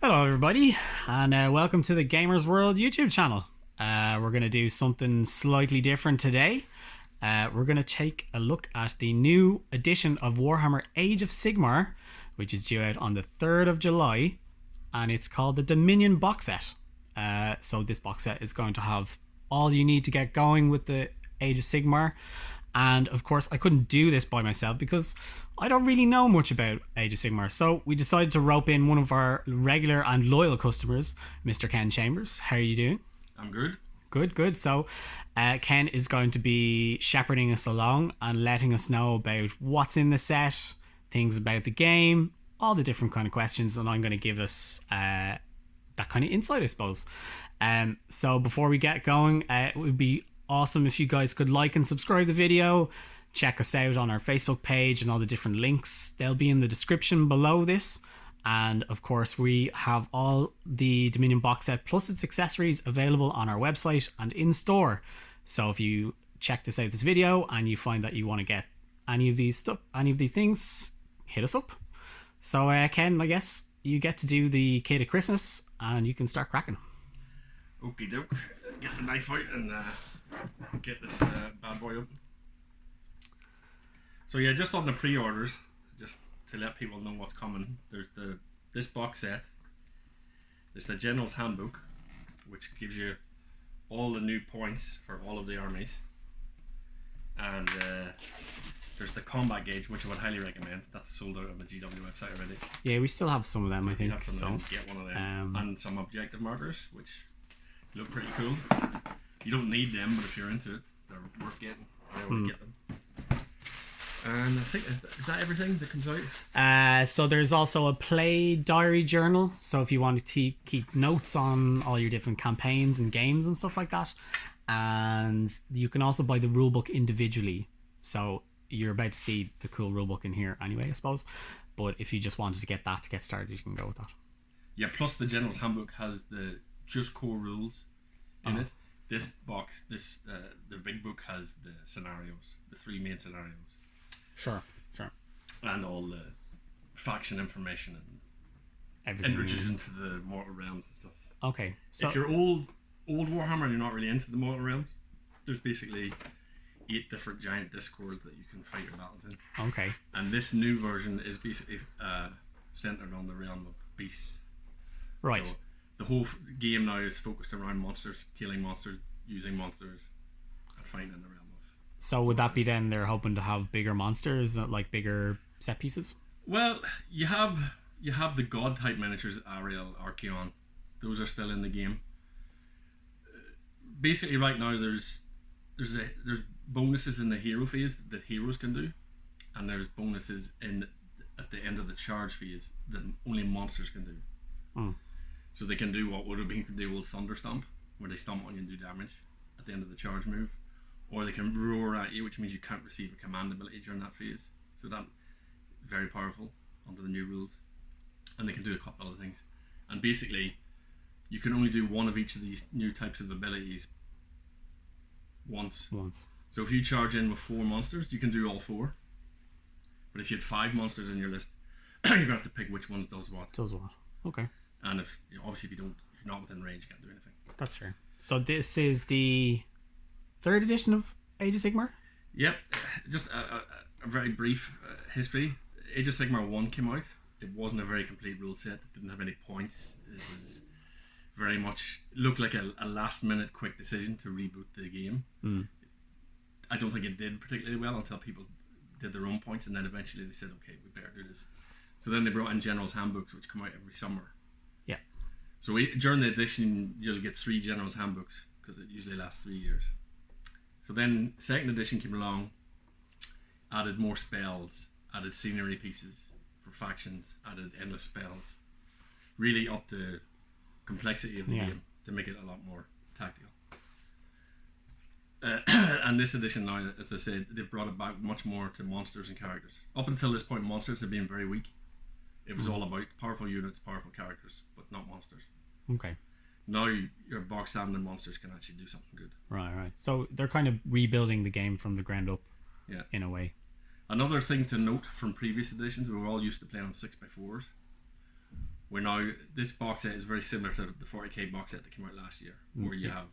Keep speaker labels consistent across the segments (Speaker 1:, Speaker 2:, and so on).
Speaker 1: Hello everybody, and welcome to the Gamers World YouTube channel. We're going to do something slightly different today. We're going to take a look at the new edition of Warhammer Age of Sigmar, which is due out on the 3rd of July, and it's called the Dominion box set. So this box set is going to have all you need to get going with the Age of Sigmar. And of course I couldn't do this by myself because I don't really know much about Age of Sigmar. So we decided to rope in one of our regular and loyal customers, Mr. Ken Chambers. How are you doing?
Speaker 2: I'm good.
Speaker 1: Good. So Ken is going to be shepherding us along and letting us know about what's in the set, things about the game, all the different kind of questions, and I'm going to give us that kind of insight, I suppose. So before we get going, it would be awesome if you guys could like and subscribe the video. Check us out on our Facebook page and all the different links. They'll be in the description below this. And of course, we have all the Dominion box set plus its accessories available on our website and in store. So if you check this video and you find that you want to get any of these things, hit us up. So Ken, I guess you get to do the kit at Christmas and you can start cracking.
Speaker 2: Okie doke. Get the knife out and get this bad boy open. So yeah, just on the pre-orders, just to let people know what's coming, there's this box set. There's the General's Handbook, which gives you all the new points for all of the armies, and there's the combat gauge, which I would highly recommend. That's sold out on the GW website already.
Speaker 1: Yeah, we still have some of them,
Speaker 2: So
Speaker 1: I think.
Speaker 2: have some of them, get one of them, and some objective markers, which look pretty cool. You don't need them, but if you're into it, they're worth getting. I always get them. And I think, is that everything that comes out?
Speaker 1: So there's also a play diary journal. So if you want to keep notes on all your different campaigns and games and stuff like that. And you can also buy the rulebook individually. So you're about to see the cool rulebook in here anyway, I suppose. But if you just wanted to get that to get started, you can go with that.
Speaker 2: Yeah, plus the General's Handbook has the just core rules in it. This box, the big book has the scenarios, the 3 main scenarios.
Speaker 1: Sure.
Speaker 2: And all the faction information and
Speaker 1: Everything.
Speaker 2: introduction to the Mortal Realms and stuff.
Speaker 1: Okay. So
Speaker 2: if you're old Warhammer and you're not really into the Mortal Realms, there's basically 8 different giant discords that you can fight your battles in.
Speaker 1: Okay.
Speaker 2: And this new version is basically centered on the realm of beasts.
Speaker 1: Right.
Speaker 2: So the whole game now is focused around monsters, killing monsters, using monsters, and fighting in the realm of.
Speaker 1: So would that be then they're hoping to have bigger monsters, like bigger set pieces?
Speaker 2: Well, you have the god type miniatures, Ariel, Archeon. Those are still in the game. Basically, right now there's bonuses in the hero phase that heroes can do, and there's bonuses at the end of the charge phase that only monsters can do. So they can do what would have been the old Thunder Stomp, where they stomp on you and do damage at the end of the charge move. Or they can roar at you, which means you can't receive a command ability during that phase. So that very powerful under the new rules. And they can do a couple other things. And basically, you can only do one of each of these new types of abilities once. So if you charge in with 4 monsters, you can do all 4. But if you had 5 monsters in your list, you're gonna have to pick which one does what.
Speaker 1: Okay.
Speaker 2: And if obviously if you're not within range, you can't do anything.
Speaker 1: That's fair. So this is the 3rd edition of Age of Sigmar?
Speaker 2: Yep. Just a very brief history. Age of Sigmar 1 came out. It wasn't a very complete rule set. It didn't have any points. It was very much looked like a last minute quick decision to reboot the game. I don't think it did particularly well until people did their own points, and then eventually they said, okay, we better do this. So then they brought in General's Handbooks, which come out every summer.
Speaker 1: Yeah.
Speaker 2: So during the edition, you'll get 3 General's Handbooks because it usually lasts 3 years. So then 2nd edition came along, added more spells, added scenery pieces for factions, added endless spells, really upped the complexity of the game to make it a lot more tactical. And this edition now, as I said, they've brought it back much more to monsters and characters. Up until this point, monsters have been very weak. It was all about powerful units, powerful characters, but not monsters.
Speaker 1: Okay.
Speaker 2: Now your box standard monsters can actually do something good.
Speaker 1: Right. So they're kind of rebuilding the game from the ground up.
Speaker 2: Yeah.
Speaker 1: In a way.
Speaker 2: Another thing to note from previous editions, we were all used to playing on 6x4s. Where now this box set is very similar to the 40k box set that came out last year, where you have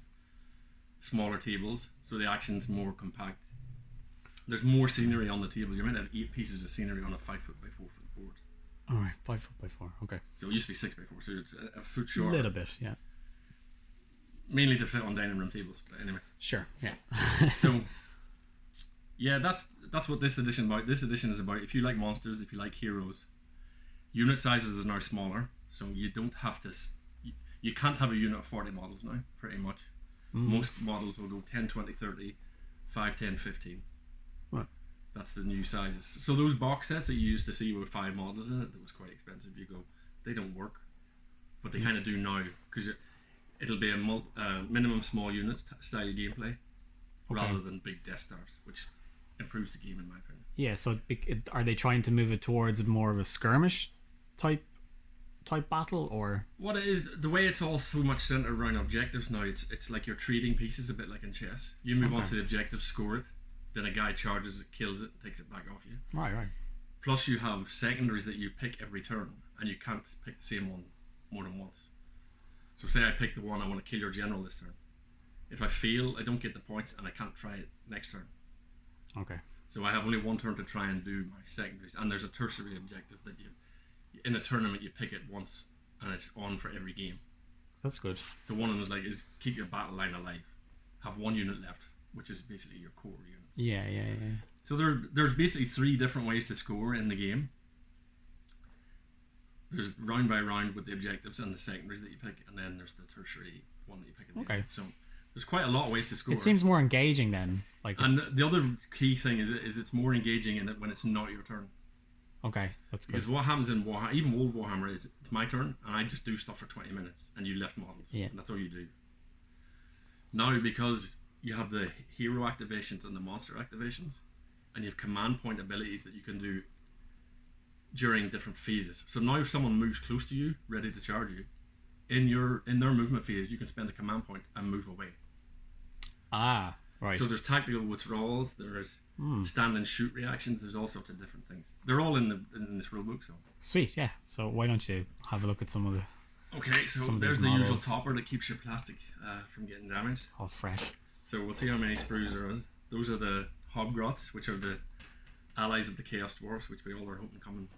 Speaker 2: smaller tables, so the action's more compact. There's more scenery on the table. You might have 8 pieces of scenery on a 5 foot by 4 foot board.
Speaker 1: All right, 5 foot by 4. Okay.
Speaker 2: So it used to be 6 by 4, so it's a foot short.
Speaker 1: A little bit, yeah.
Speaker 2: Mainly to fit on dining room tables, but anyway.
Speaker 1: Sure, yeah.
Speaker 2: So, yeah, that's what this edition is about. This edition is about if you like monsters, if you like heroes. Unit sizes are now smaller, so you don't have to. You can't have a unit of 40 models now, pretty much. Most models will go 10, 20, 30, 5, 10, 15.
Speaker 1: Right.
Speaker 2: That's the new sizes. So those box sets that you used to see with 5 models in it, that was quite expensive. You go, they don't work, but they kind of do now because it'll be a minimum small unit style gameplay, rather than big Death Stars, which improves the game in my opinion.
Speaker 1: Yeah. So are they trying to move it towards more of a skirmish type battle, or
Speaker 2: what it is, the way it's all so much centered around objectives now, it's like you're trading pieces a bit like in chess. You move on to the objective, score it, then a guy charges it, kills it, takes it back off you.
Speaker 1: Right.
Speaker 2: Plus you have secondaries that you pick every turn, and you can't pick the same one more than once. So say I pick the one I want to kill your general this turn. If I fail, I don't get the points and I can't try it next turn.
Speaker 1: Okay.
Speaker 2: So I have only one turn to try and do my secondaries, and there's a tertiary objective that you in a tournament you pick it once and it's on for every game.
Speaker 1: That's good.
Speaker 2: So one of them is keep your battle line alive, have 1 unit left, which is basically your core units.
Speaker 1: Yeah.
Speaker 2: So there's basically 3 different ways to score in the game. There's round by round with the objectives and the secondaries that you pick, and then there's the tertiary one that you pick at the end. So there's quite a lot of ways to score.
Speaker 1: It seems more engaging then.
Speaker 2: And the other key thing is it's more engaging in it when it's not your turn.
Speaker 1: Okay, that's good.
Speaker 2: Because what happens in Warhammer, even old Warhammer, is it's my turn and I just do stuff for 20 minutes and you lift models.
Speaker 1: Yeah.
Speaker 2: And that's all you do. Now, because you have the hero activations and the monster activations, and you have command point abilities that you can do during different phases. So now if someone moves close to you, ready to charge you, in their movement phase, you can spend a command point and move away.
Speaker 1: Ah, right.
Speaker 2: So there's tactical withdrawals, there's stand and shoot reactions, there's all sorts of different things. They're all in this rulebook. So
Speaker 1: sweet, yeah. So why don't you have a look at some of the...
Speaker 2: Okay, so there's the usual topper that keeps your plastic from getting damaged.
Speaker 1: All fresh.
Speaker 2: So we'll see how many sprues there is. Those are the Hobgrots, which are the allies of the Chaos Dwarfs, which we all are hoping coming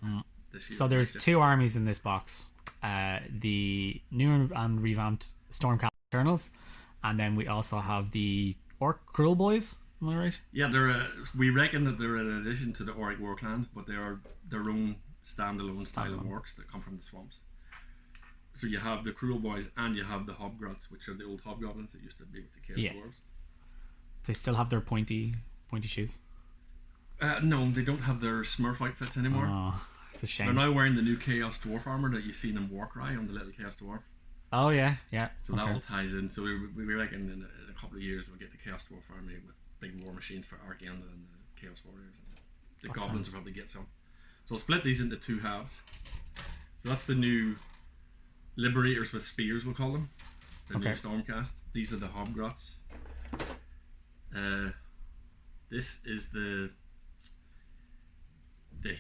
Speaker 2: this year.
Speaker 1: So there's 2 armies in this box. The new and revamped Stormcast Eternals, and then we also have the Orc Cruel Boys. Am I right?
Speaker 2: Yeah, we reckon that they're an addition to the Auric War Clans, but they are their own standalone style of orcs that come from the swamps. So you have the Cruel Boys and you have the Hobgrots, which are the old hobgoblins that used to be with the Chaos Dwarves.
Speaker 1: They still have their pointy shoes.
Speaker 2: No, they don't have their Smurf outfits anymore.
Speaker 1: Oh, it's a shame.
Speaker 2: They're now wearing the new Chaos Dwarf armor that you see in Warcry on the little Chaos Dwarf.
Speaker 1: Oh yeah.
Speaker 2: So that all ties in. So we reckon in a couple of years we'll get the Chaos Dwarf army with big war machines for Archaeans and the Chaos Warriors. The Goblins will probably get some. So we'll split these into 2 halves. So that's the new Liberators with Spears, we'll call them. The new Stormcast. These are the Hobgrots. This is the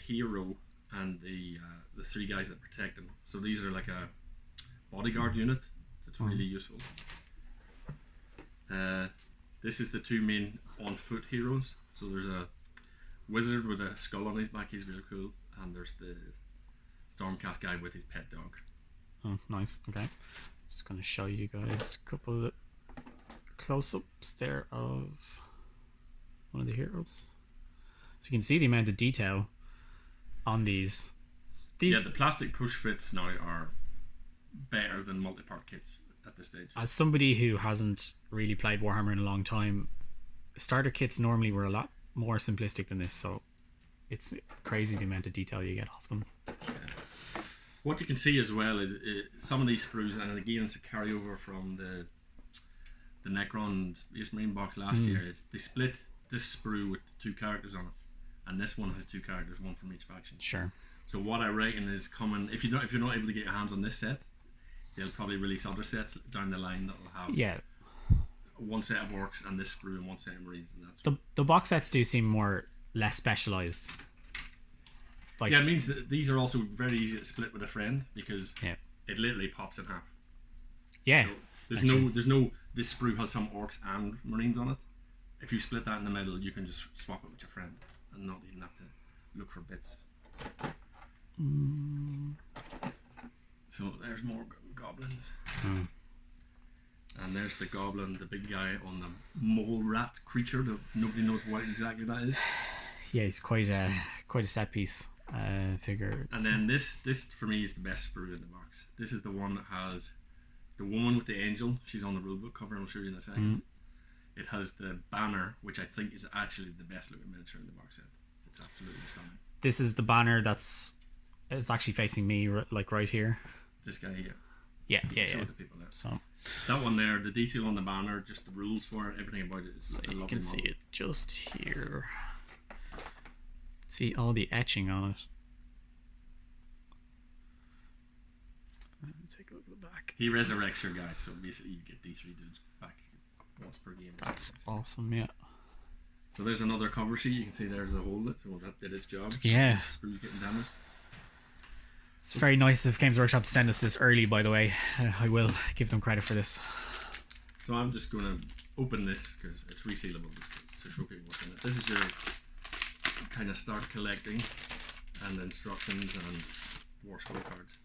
Speaker 2: hero and the 3 guys that protect him. So these are like a bodyguard unit. It's really useful. This is the 2 main on foot heroes. So there's a wizard with a skull on his back, he's really cool, and there's the Stormcast guy with his pet dog.
Speaker 1: Oh, nice. Okay, just gonna show you guys a couple of close-ups there of one of the heroes, so you can see the amount of detail on these.
Speaker 2: Yeah, the plastic push fits now are better than multi-part kits at this stage.
Speaker 1: As somebody who hasn't really played Warhammer in a long time, starter kits normally were a lot more simplistic than this, so it's crazy the amount of detail you get off them.
Speaker 2: What you can see as well is some of these sprues, and again it's a carryover from the Necron Space Marine box last year, is they split this sprue with 2 characters on it, and this one has 2 characters, 1 from each faction.
Speaker 1: Sure.
Speaker 2: So what I reckon is coming, if you're not able to get your hands on this set, they'll probably release other sets down the line that'll have 1 set of orcs and this sprue and 1 set of marines, and that's
Speaker 1: the box sets do seem less specialized. Like,
Speaker 2: yeah, it means that these are also very easy to split with a friend because
Speaker 1: yeah,
Speaker 2: it literally pops in half.
Speaker 1: yeah.
Speaker 2: So there's no this sprue has some orcs and marines on it. If you split that in the middle, you can just swap it with your friend and not even have to look for bits. So there's more goblins. And there's the goblin, the big guy on the mole rat creature that nobody knows what exactly that is.
Speaker 1: Yeah, he's quite a set piece figure.
Speaker 2: And then this for me is the best sprue in the box. This is the one that has the woman with the angel. She's on the rulebook cover, I'll show you in a second. It has the banner, which I think is actually the best looking miniature in the box set. It's absolutely stunning.
Speaker 1: This is the banner it's actually facing me, like right here.
Speaker 2: This guy here.
Speaker 1: Yeah.
Speaker 2: Show it to people there.
Speaker 1: So
Speaker 2: that one there, the detail on the banner, just the rules for it, everything about it is
Speaker 1: so
Speaker 2: a
Speaker 1: you
Speaker 2: lovely
Speaker 1: can see
Speaker 2: model.
Speaker 1: it just here. See all the etching on it. Take a look at the back.
Speaker 2: He resurrects your guys, so basically you get D3 dudes back once per game.
Speaker 1: That's awesome, yeah.
Speaker 2: So there's another cover sheet. You can see there's a hold it, so that did its job.
Speaker 1: Yeah.
Speaker 2: Sprues getting damaged.
Speaker 1: It's very nice of Games Workshop to send us this early, by the way. I will give them credit for this.
Speaker 2: So I'm just going to open this because it's resealable just to show people what's in it. This is your kind of start collecting and instructions and War Scroll cards.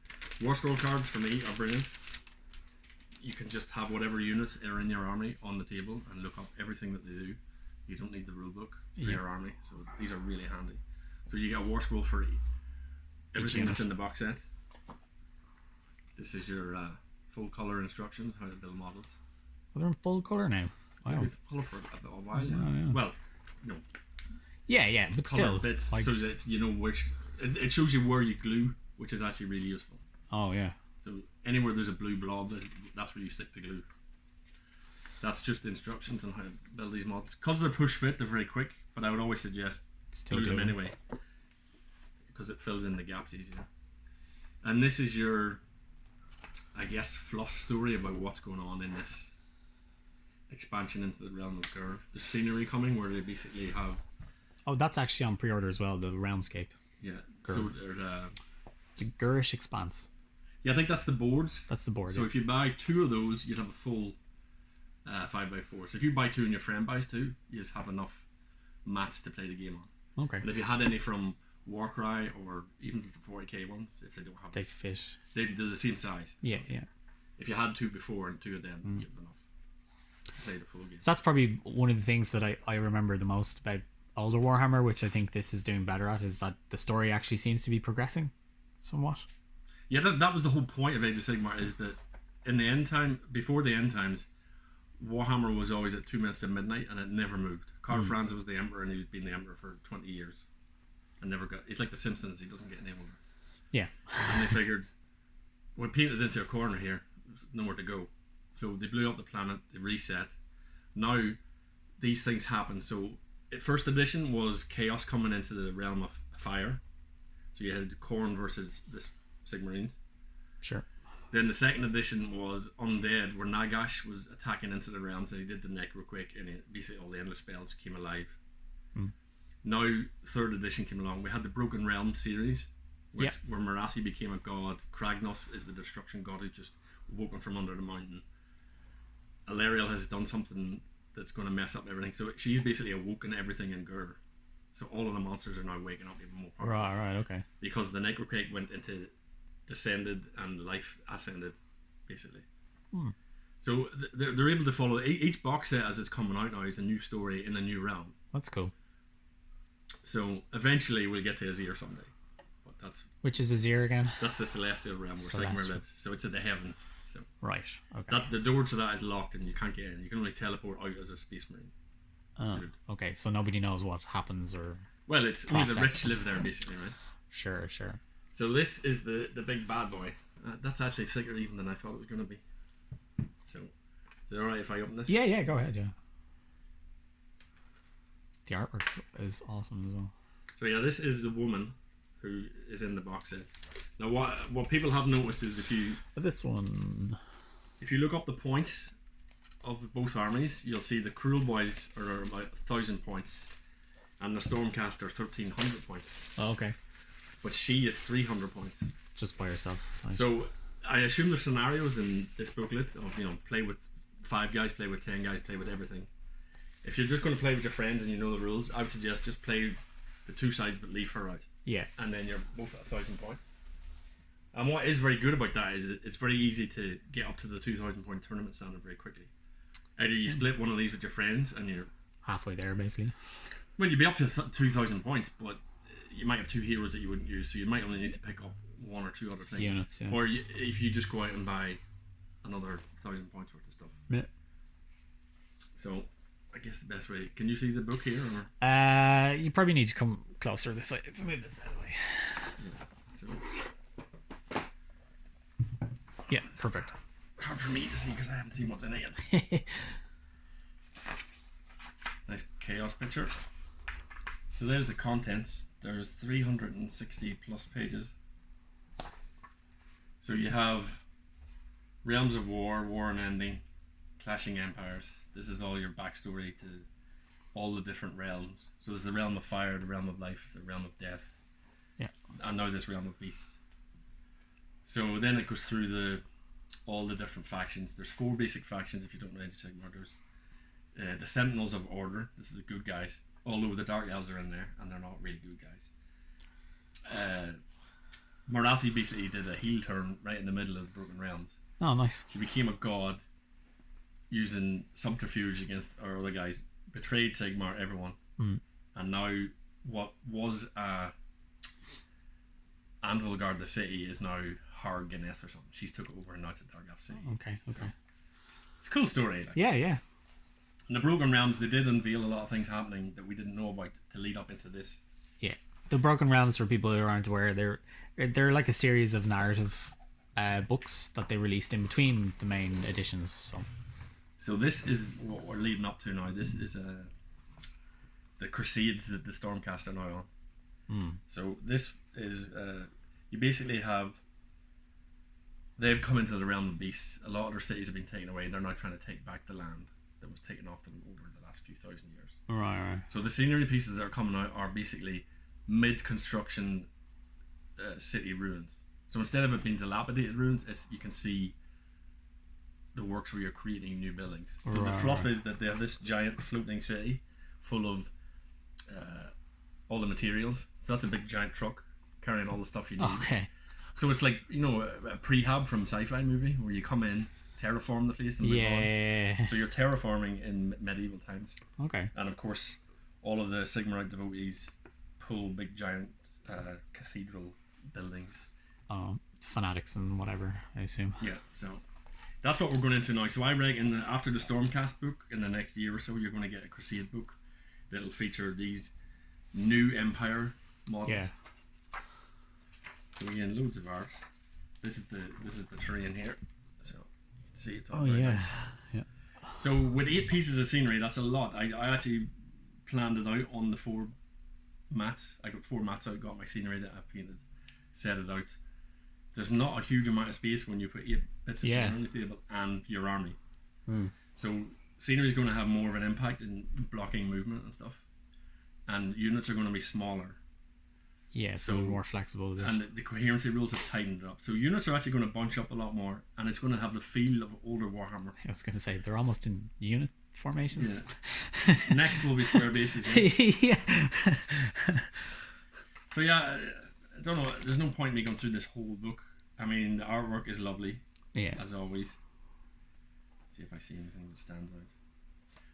Speaker 2: War Scroll cards for me are brilliant. You can just have whatever units are in your army on the table and look up everything that they do. You don't need the rulebook for your army, so these are really handy. So you get a War Scroll for everything that's in the box set. This is your full color instructions, how to build models.
Speaker 1: Well, they're in full color now. Wow.
Speaker 2: Color for a while. Yeah.
Speaker 1: Oh, yeah.
Speaker 2: Well, no.
Speaker 1: Yeah, but still.
Speaker 2: Bits,
Speaker 1: like,
Speaker 2: so that you know which. It shows you where you glue, which is actually really useful.
Speaker 1: oh yeah.
Speaker 2: So anywhere there's a blue blob, that's where you stick the glue. That's just the instructions on how to build these models. Because they're push fit, they're very quick, but I would always suggest
Speaker 1: Still
Speaker 2: glue them
Speaker 1: glue.
Speaker 2: anyway, because it fills in the gaps easier. And this is your, I guess, fluff story about what's going on in this expansion into the realm of Gur. There's scenery coming where they basically have.
Speaker 1: Oh, that's actually on pre-order as well. The Realmscape.
Speaker 2: Yeah.
Speaker 1: Gur.
Speaker 2: So
Speaker 1: The Gurish Expanse.
Speaker 2: yeah, I think that's the boards.
Speaker 1: That's the board.
Speaker 2: So
Speaker 1: yeah.
Speaker 2: if you buy 2 of those, you'd have a full 5x4. So if you buy 2 and your friend buys 2, you just have enough mats to play the game on.
Speaker 1: Okay.
Speaker 2: And if you had any from Warcry or even the 40k ones, if they don't have,
Speaker 1: They fit.
Speaker 2: they're the same size.
Speaker 1: Yeah.
Speaker 2: If you had 2 before and 2 of them, you have enough to play the full game.
Speaker 1: So that's probably one of the things that I remember the most about older Warhammer, which I think this is doing better at, is that the story actually seems to be progressing somewhat.
Speaker 2: Yeah, that was the whole point of Age of Sigmar, is that in the end time, before the end times, Warhammer was always at 2 minutes to midnight and it never moved. Karl Franz was the emperor and he's been the emperor for 20 years and never got. He's like the Simpsons, he doesn't get any older.
Speaker 1: Yeah.
Speaker 2: And they figured, we painted into a corner here, there's nowhere to go. So they blew up the planet, they reset. Now these things happen. So first edition was chaos coming into the realm of fire. So you had Khorne versus the Sigmarines.
Speaker 1: Sure.
Speaker 2: Then the second edition was undead, where Nagash was attacking into the realms and he did the necroquake and basically all the endless spells came alive. Now third edition came along. We had the Broken Realm series, where Marathi became a god. Kragnos is the destruction god who's just woken from under the mountain. Alariel has done something that's going to mess up everything. So she's basically awoken everything in Gur. So all of the monsters are now waking up even more powerful.
Speaker 1: Right, okay.
Speaker 2: Because the necroquake went into descended and life ascended, basically. So they're able to follow each box set as it's coming out now is a new story in a new realm.
Speaker 1: That's cool.
Speaker 2: So eventually we'll get to Azir someday, but
Speaker 1: Which is Azir again?
Speaker 2: that's the celestial realm where Sigmar lives. So it's in the heavens. So
Speaker 1: Right, okay.
Speaker 2: that the door to that is locked and you can't get in. You can only teleport out as a space marine.
Speaker 1: Okay, so nobody knows what happens or...
Speaker 2: Well, it's only the
Speaker 1: Process.
Speaker 2: rich live there, basically, right?
Speaker 1: Sure.
Speaker 2: So this is the big bad boy. That's actually thicker even than I thought it was going to be. So, is it alright if I open this?
Speaker 1: Yeah, go ahead, yeah. The artwork is awesome as well.
Speaker 2: So yeah, this is the woman who is in the box set. Now what people have noticed is
Speaker 1: But this one...
Speaker 2: if you look up the points of both armies, you'll see the Cruel Boys are about 1,000 points and the Stormcast are 1,300 points.
Speaker 1: Oh, okay.
Speaker 2: but she is 300 points.
Speaker 1: Just by herself. Nice.
Speaker 2: So I assume there's scenarios in this booklet of, you know, play with 5 guys, play with 10 guys, play with everything. If you're just going to play with your friends and you know the rules, I would suggest just play the 2 sides but leave her out.
Speaker 1: Yeah.
Speaker 2: And then you're both at 1,000 points. And what is very good about that is it's very easy to get up to the 2,000 point tournament standard very quickly. Either you split one of these with your friends and you're
Speaker 1: halfway there, basically.
Speaker 2: Well, you'd be up to 2,000 points, but you might have 2 heroes that you wouldn't use, so you might only need to pick up 1 or 2 other things.
Speaker 1: Units, yeah.
Speaker 2: Or if you just go out and buy another 1,000 points worth of stuff.
Speaker 1: Yeah.
Speaker 2: So, I guess the best way. Can you see the book here? Or?
Speaker 1: You probably need to come closer this way. If I move this out of the way.
Speaker 2: Yeah. So.
Speaker 1: Yeah, perfect.
Speaker 2: Hard for me to see because I haven't seen what's in it yet. Nice chaos picture. So there's the contents. There's 360 plus pages. So you have Realms of War, War Unending, Clashing Empires. This is all your backstory to all the different realms. So there's the Realm of Fire, the Realm of Life, the Realm of Death.
Speaker 1: Yeah. And
Speaker 2: now this Realm of Beasts. So then it goes through all the different factions. There's 4 basic factions if you don't know any Sigmar. There's the Sentinels of Order. This is the good guys. Although the Dark Elves are in there and they're not really good guys. Morathi basically did a heel turn right in the middle of the Broken Realms.
Speaker 1: Oh, nice.
Speaker 2: She became a god using subterfuge against our other guys, betrayed Sigmar, everyone. And now what was Anvilgard the city is now Har Ganeth or something. She's took it over and now it's a Dark city.
Speaker 1: Okay.
Speaker 2: So, it's a cool story. Like.
Speaker 1: Yeah.
Speaker 2: In the Broken Realms, they did unveil a lot of things happening that we didn't know about to lead up into this.
Speaker 1: Yeah. The Broken Realms, for people who aren't aware, they're like a series of narrative books that they released in between the main editions.
Speaker 2: So this is what we're leading up to now. This is the Crusades that the Stormcast are now on. So this is you basically have. They've come into the realm of beasts. A lot of their cities have been taken away. They're now trying to take back the land that was taken off them over the last few thousand years.
Speaker 1: Right.
Speaker 2: So the scenery pieces that are coming out are basically mid-construction city ruins. So instead of it being dilapidated ruins, you can see the works where you're creating new buildings. So the fluff is that they have this giant floating city full of all the materials. So that's a big giant truck carrying all the stuff you need.
Speaker 1: Okay.
Speaker 2: So it's like, you know, a prehab from sci-fi movie where you come in, terraform the place and move on. So you're terraforming in medieval times.
Speaker 1: Okay.
Speaker 2: And of course, all of the Sigmarite devotees pull big giant cathedral buildings.
Speaker 1: Oh, fanatics and whatever, I assume.
Speaker 2: Yeah, so that's what we're going into now. So I reckon after the Stormcast book, in the next year or so, you're going to get a Crusade book that'll feature these new Empire models.
Speaker 1: Yeah.
Speaker 2: So again, loads of art. This is the terrain here. So you can see it's all
Speaker 1: Oh
Speaker 2: very
Speaker 1: yeah.
Speaker 2: nice.
Speaker 1: Yeah.
Speaker 2: So with 8 pieces of scenery, that's a lot. I actually planned it out on the 4 mats. I got 4 mats out, got my scenery that I painted, set it out. There's not a huge amount of space when you put 8 bits of scenery on the table and your army. So scenery is going to have more of an impact in blocking movement and stuff, and units are going to be smaller.
Speaker 1: Yeah, so more flexible.
Speaker 2: And the coherency rules have tightened it up. So units are actually going to bunch up a lot more, and it's going to have the feel of older Warhammer.
Speaker 1: I was going to say they're almost in unit formations.
Speaker 2: Yeah. Next will be square bases. Yeah. So yeah, I don't know. There's no point in me going through this whole book. I mean, the artwork is lovely. Yeah. As always. Let's see if I see anything that stands out.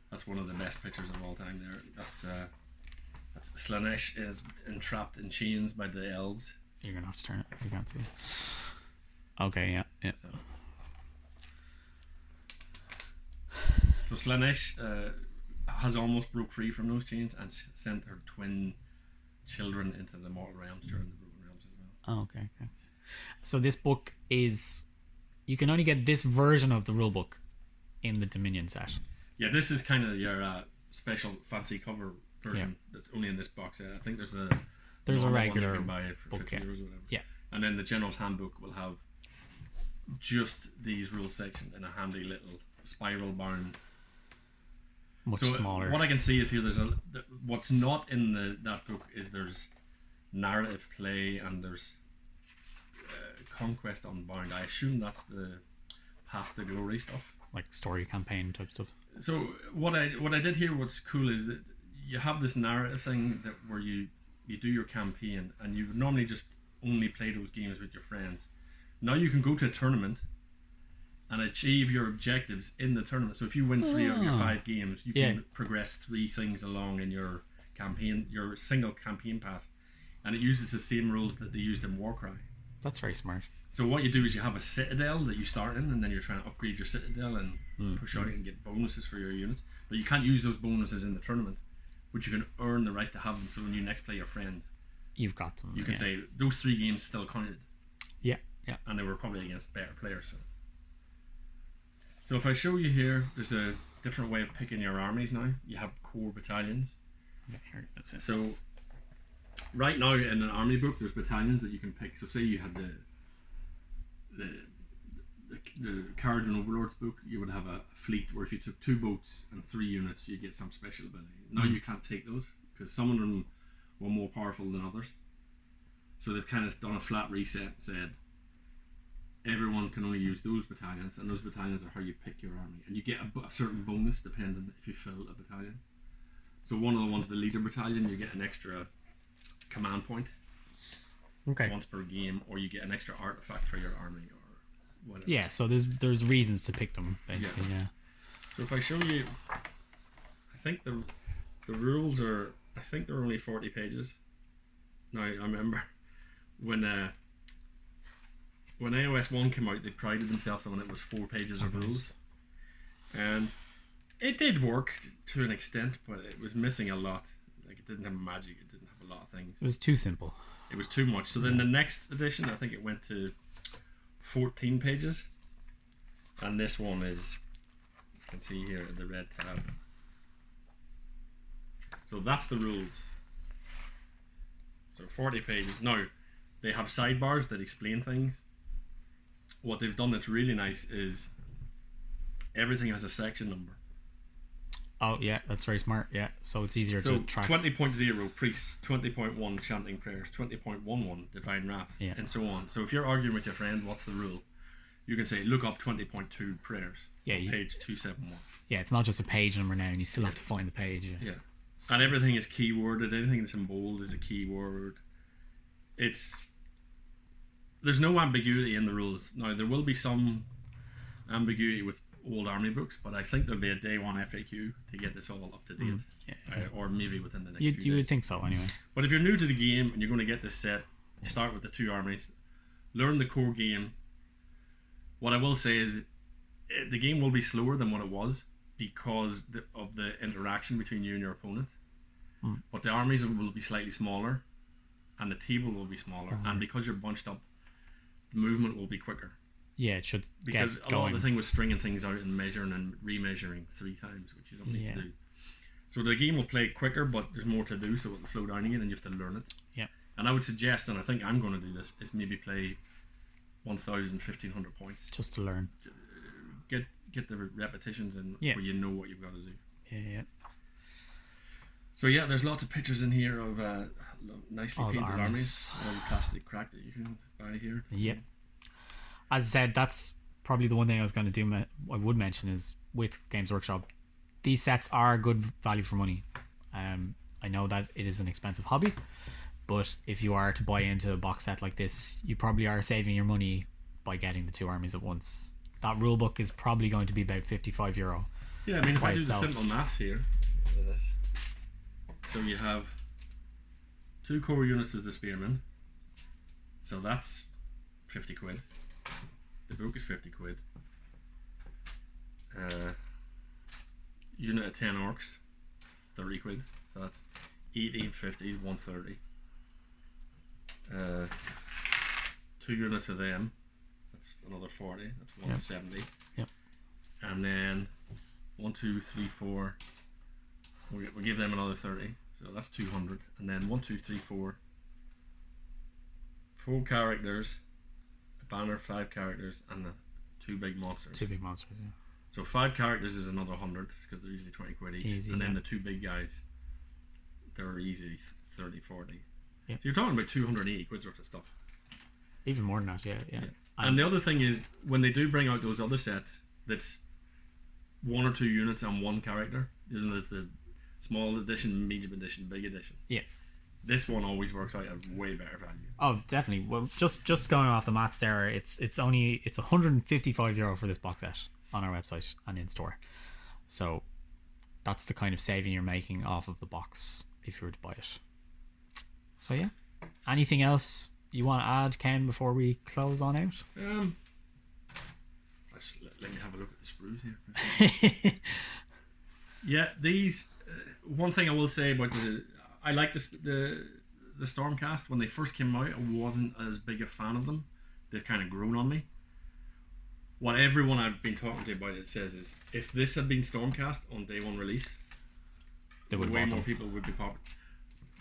Speaker 2: That's one of the best pictures of all time. There. That's Slaanesh is entrapped in chains by the elves.
Speaker 1: You're gonna have to turn it. You can't see. Okay. Yeah.
Speaker 2: So Slaanesh has almost broke free from those chains and sent her twin children into the mortal realms during the Broken Realms as well.
Speaker 1: Oh, okay. So this book is, you can only get this version of the rulebook in the Dominion set.
Speaker 2: Yeah, this is kind of your special fancy cover version that's only in this box. I think there's a regular one you can buy for book, 50 euros or whatever. Yeah. And then the General's Handbook will have just these rules section in a handy little spiral bound.
Speaker 1: Much smaller.
Speaker 2: What I can see is here what's not in that book is there's narrative play, and there's Conquest Unbound. I assume that's the Path to Glory stuff,
Speaker 1: like story campaign type stuff.
Speaker 2: So what I did here, what's cool is that you have this narrative thing that where you do your campaign, and you would normally just only play those games with your friends. Now you can go to a tournament and achieve your objectives in the tournament. So if you win 3 out of your 5 games, you can progress 3 things along in your campaign, your single campaign path, and it uses the same rules that they used in Warcry.
Speaker 1: That's very smart.
Speaker 2: So what you do is you have a citadel that you start in, and then you're trying to upgrade your citadel and push out and get bonuses for your units. But you can't use those bonuses in the tournament, but you can earn the right to have them. So when you next play your friend,
Speaker 1: you've got them.
Speaker 2: You can say those 3 games still counted.
Speaker 1: Yeah.
Speaker 2: And they were probably against better players. So if I show you here, there's a different way of picking your armies now. You have core battalions. So right now in an army book, there's battalions that you can pick. So say you had the Carriage and Overlords book, you would have a fleet where if you took 2 boats and 3 units, you get some special ability. Now you can't take those because some of them were more powerful than others. So they've kind of done a flat reset and said everyone can only use those battalions, and those battalions are how you pick your army, and you get a certain bonus depending if you fill a battalion. So one of the ones, the leader battalion, you get an extra command point once per game, or you get an extra artifact for your army or whatever.
Speaker 1: Yeah, so there's reasons to pick them basically. Yeah.
Speaker 2: So if I show you, I think the rules are, I think they're only 40 pages. Now I remember when AOS 1 came out, they prided themselves on it was 4 pages of rules, and it did work to an extent, but it was missing a lot. Like, it didn't have magic, it didn't have a lot of things.
Speaker 1: It was too simple.
Speaker 2: It was too much. So then the next edition, I think it went to 14 pages, and this one is, you can see here the red tab. So that's the rules. So 40 pages. Now they have sidebars that explain things. What they've done that's really nice is everything has a section number.
Speaker 1: Oh yeah, that's very smart. Yeah, so it's easier to track.
Speaker 2: 20.0 priests, 20.1 chanting prayers, 20.11 divine wrath, and so on. So if you're arguing with your friend, what's the rule? You can say look up 20.2 prayers. Yeah, on page 271.
Speaker 1: Yeah, it's not just a page number now, and you still have to find the page.
Speaker 2: Yeah. And everything is keyworded. Anything that's in bold is a keyword. There's no ambiguity in the rules. Now there will be some ambiguity with old army books, but I think there'll be a day 1 FAQ to get this all up to date, or maybe within the next few days.
Speaker 1: You would think so anyway.
Speaker 2: But if you're new to the game and you're going to get this set, you start with the 2 armies, learn the core game. What I will say is the game will be slower than what it was because of the interaction between you and your opponent, but the armies will be slightly smaller and the table will be smaller, and because you're bunched up, the movement will be quicker.
Speaker 1: Yeah, it should
Speaker 2: because
Speaker 1: get
Speaker 2: a lot of the thing was stringing things out and measuring and remeasuring 3 times, which you don't need to do. So the game will play quicker, but there's more to do, so it'll slow down again, and you have to learn it.
Speaker 1: Yeah.
Speaker 2: And I would suggest, and I think I'm going to do this, is maybe play 1,000, 1,500 points
Speaker 1: just to learn.
Speaker 2: Get the repetitions in where you know what you've got to do.
Speaker 1: Yeah.
Speaker 2: So yeah, there's lots of pictures in here of nicely painted armies, all the plastic crack that you can buy here.
Speaker 1: Yeah. As I said, that's probably the one thing I was going to do. I would mention is with Games Workshop, these sets are good value for money. I know that it is an expensive hobby, but if you are to buy into a box set like this, you probably are saving your money by getting the 2 armies at once. That rulebook is probably going to be about €55.
Speaker 2: Yeah, I mean, if I do the simple maths here, look at this. So you have 2 core units of the spearmen, so that's 50 quid. The book is 50 quid. Unit of 10 orcs, 30 quid. So that's 1850, 130. 2 units of them, that's another 40. That's 170.
Speaker 1: Yep.
Speaker 2: And then 1, 2, 3, 4. We'll give them another 30. So that's 200. And then 1, 2, 3, 4. 4 characters. Banner, 5 characters, and 2 big monsters.
Speaker 1: 2 big monsters, yeah.
Speaker 2: So 5 characters is another 100 because they're usually 20 quid each.
Speaker 1: Easy,
Speaker 2: and then the 2 big guys, they're easy 30, 40.
Speaker 1: Yeah.
Speaker 2: So you're talking about 280 quid worth of stuff.
Speaker 1: Even more than that, yeah.
Speaker 2: And the other thing is, when they do bring out those other sets, that's 1 or 2 units and 1 character, you know, the small edition, medium edition, big edition.
Speaker 1: Yeah.
Speaker 2: This one always works out at way better value.
Speaker 1: Oh, definitely. Well, just going off the maths there, it's €155 for this box set on our website and in store. So that's the kind of saving you're making off of the box if you were to buy it. So yeah. Anything else you want to add, Ken, before we close on out?
Speaker 2: Let me have a look at the sprues here. Yeah, these. One thing I will say about I like the Stormcast. When they first came out, I wasn't as big a fan of them. They've kind of grown on me. What everyone I've been talking to about it says is, if this had been Stormcast on day 1 release, way more people would be popular,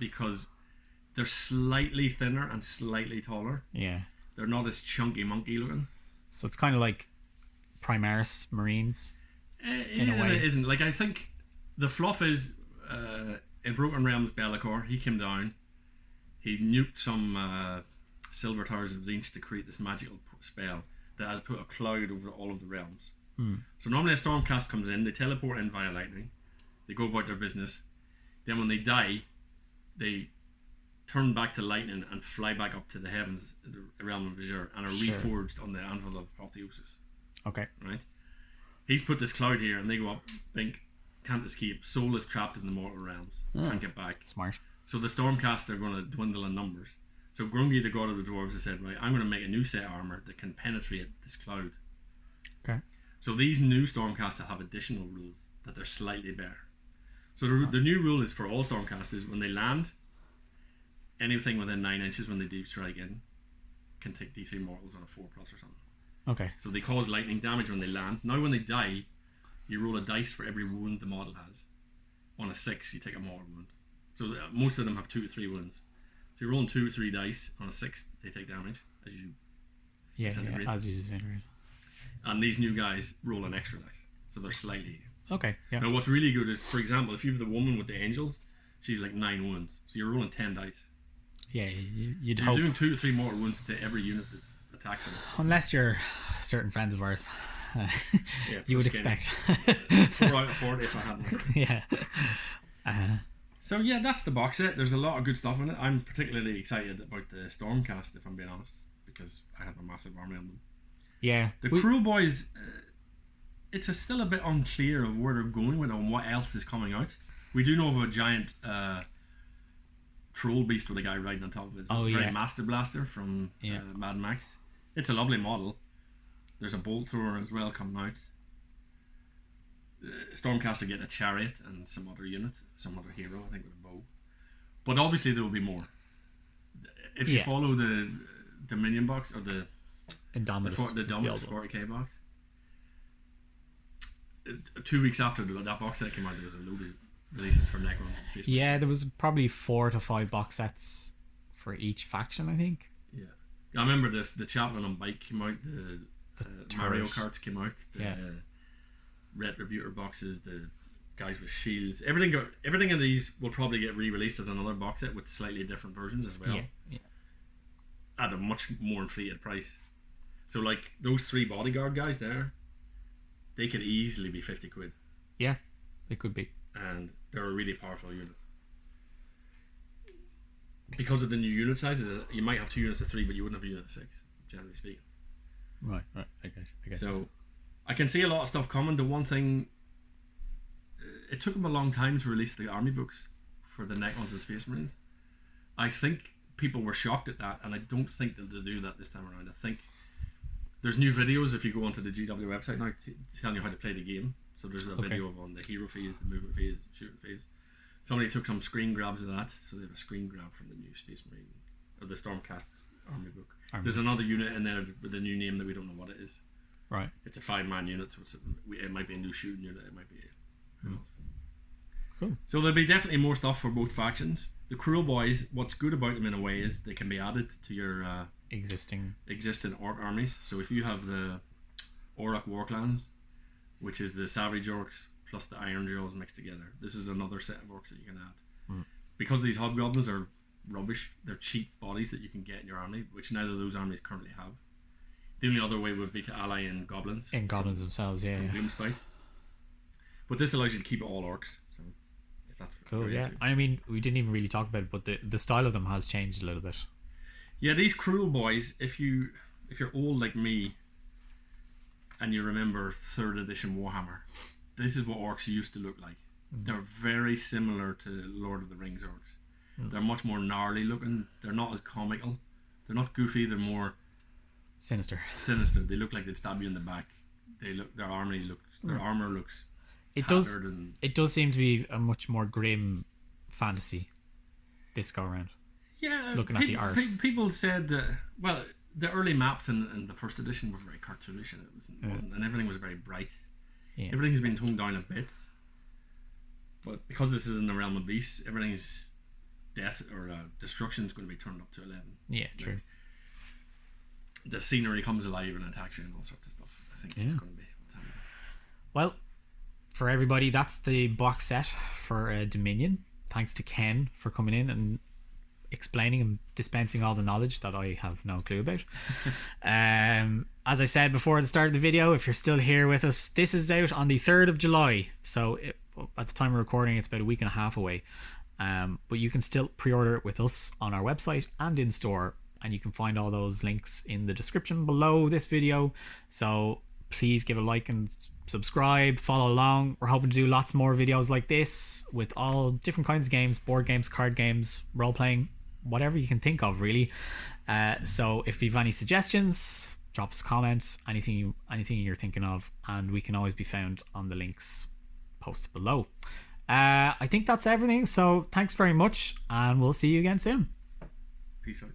Speaker 2: because they're slightly thinner and slightly taller.
Speaker 1: Yeah.
Speaker 2: They're not as chunky monkey looking.
Speaker 1: So it's kind of like Primaris Marines.
Speaker 2: It is and it isn't. Like, I think the fluff is in Broken Realms, Bellicor, he came down, he nuked some silver towers of Zinch to create this magical spell that has put a cloud over all of the realms. So normally a Stormcast comes in, they teleport in via lightning, they go about their business, then when they die, they turn back to lightning and fly back up to the heavens, the realm of Azure, and are reforged on the anvil of Apotheosis.
Speaker 1: Okay.
Speaker 2: Right? He's put this cloud here, and they go up, think, can't escape, soul is trapped in the mortal realms, can't get back.
Speaker 1: Smart.
Speaker 2: So the Stormcast are going to dwindle in numbers. So Grungy, the god of the dwarves, has said, right, I'm going to make a new set of armor that can penetrate this cloud.
Speaker 1: Okay.
Speaker 2: So these new Stormcasts have additional rules that they're slightly better. So the new rule is for all Stormcasters, when they land, anything within 9 inches when they deep strike in can take D3 mortals on a 4+ or something.
Speaker 1: Okay.
Speaker 2: So they cause lightning damage when they land. Now when they die, you roll a dice for every wound the model has. On a 6, you take a mortal wound. So most of them have 2 to 3 wounds. So you're rolling 2 or 3 dice. On a 6, they take damage as you disintegrate.
Speaker 1: As you disintegrate.
Speaker 2: And these new guys roll an extra dice. So they're slightly...
Speaker 1: Okay, yeah.
Speaker 2: Now what's really good is, for example, if you have the woman with the angels, she's like 9 wounds. So you're rolling 10 dice.
Speaker 1: Yeah, you'd
Speaker 2: You're
Speaker 1: hope.
Speaker 2: doing 2 to 3 mortal wounds to every unit that attacks them.
Speaker 1: Unless you're certain friends of ours. You would expect.
Speaker 2: 4 out of 40 if I had one.
Speaker 1: Yeah.
Speaker 2: So yeah, that's the box set. There's a lot of good stuff in it. I'm particularly excited about the Stormcast, if I'm being honest, because I have a massive army on them.
Speaker 1: Yeah.
Speaker 2: The Cruel Boys, it's still a bit unclear of where they're going with it and what else is coming out. We do know of a giant troll beast with a guy riding on top of it. It's a very Master Blaster from Mad Max. It's a lovely model. There's a bolt thrower as well coming out. Stormcast are getting a chariot and some other unit, some other hero, I think, with a bow. But obviously there will be more. If you follow the Dominion box or the Dominus 40k box, 2 weeks after that box set came out, there was a load of releases for Necrons.
Speaker 1: Yeah, there was probably 4 to 5 box sets for each faction, I think.
Speaker 2: Yeah, I remember this. The Chaplain on Bike came out. The Mario Karts came out. The Retributor boxes. The guys with shields. Everything in these will probably get re-released as another box set with slightly different versions as well.
Speaker 1: Yeah.
Speaker 2: At a much more inflated price. So like those 3 bodyguard guys there, they could easily be 50 quid.
Speaker 1: Yeah, they could be.
Speaker 2: And they're a really powerful unit. Because of the new unit sizes, you might have 2 units of 3, but you wouldn't have a unit of 6, generally speaking.
Speaker 1: Right. I guess.
Speaker 2: So, I can see a lot of stuff coming. The one thing, it took them a long time to release the army books for the Necrons and Space Marines. I think people were shocked at that, and I don't think that they'll do that this time around. I think there's new videos if you go onto the GW website now telling you how to play the game. So there's a video on the hero phase, the movement phase, shooting phase. Somebody took some screen grabs of that, so they have a screen grab from the new Space Marine, or the Stormcast army book. There's another unit in there with a new name that we don't know what it is.
Speaker 1: Right.
Speaker 2: It's a 5-man unit, so it might be a new shooting unit, it might be who knows.
Speaker 1: Cool.
Speaker 2: So there'll be definitely more stuff for both factions. The Cruel Boys, what's good about them in a way is they can be added to your
Speaker 1: existing
Speaker 2: orc armies. So if you have the Orc Warclans, which is the Savage Orcs plus the Iron Jaws mixed together, this is another set of orcs that you can add. Because these hobgoblins are rubbish. They're cheap bodies that you can get in your army, which neither of those armies currently have. The only other way would be to ally in goblins.
Speaker 1: In goblins themselves, yeah.
Speaker 2: Gloomspite. But this allows you to keep all orcs. So if that's
Speaker 1: cool, yeah. I mean, we didn't even really talk about it, but the style of them has changed a little bit.
Speaker 2: Yeah, these cruel boys. If you're old like me, and you remember 3rd edition Warhammer, this is what orcs used to look like. They're very similar to Lord of the Rings orcs. They're much more gnarly looking. They're not as comical. They're not goofy. They're more
Speaker 1: sinister.
Speaker 2: They look like they'd stab you in the back. Their armor looks.
Speaker 1: It does seem to be a much more grim fantasy this go around.
Speaker 2: Yeah,
Speaker 1: looking at the art.
Speaker 2: People said that. Well, the early maps in the 1st edition were very cartoonish, and it wasn't, and everything was very bright. Yeah. Everything has been toned down a bit. But because this is in the realm of beasts, everything's death or destruction is going to be turned up to 11.
Speaker 1: Yeah, true.
Speaker 2: The scenery comes alive and attacks you and all sorts of stuff. I think it's going to be what's happening.
Speaker 1: Well, for everybody, that's the box set for Dominion. Thanks to Ken for coming in and explaining and dispensing all the knowledge that I have no clue about. As I said before at the start of the video, if you're still here with us, this is out on the 3rd of July. So at the time of recording, it's about a week and a half away. But you can still pre-order it with us on our website and in store, and you can find all those links in the description below this video. So please give a like and subscribe, follow along. We're hoping to do lots more videos like this with all different kinds of games, board games, card games, role-playing, whatever you can think of, really. So if you have any suggestions, drop us a comment, anything you're thinking of, and we can always be found on the links posted below. I think that's everything, so thanks very much, and we'll see you again soon.
Speaker 2: Peace out.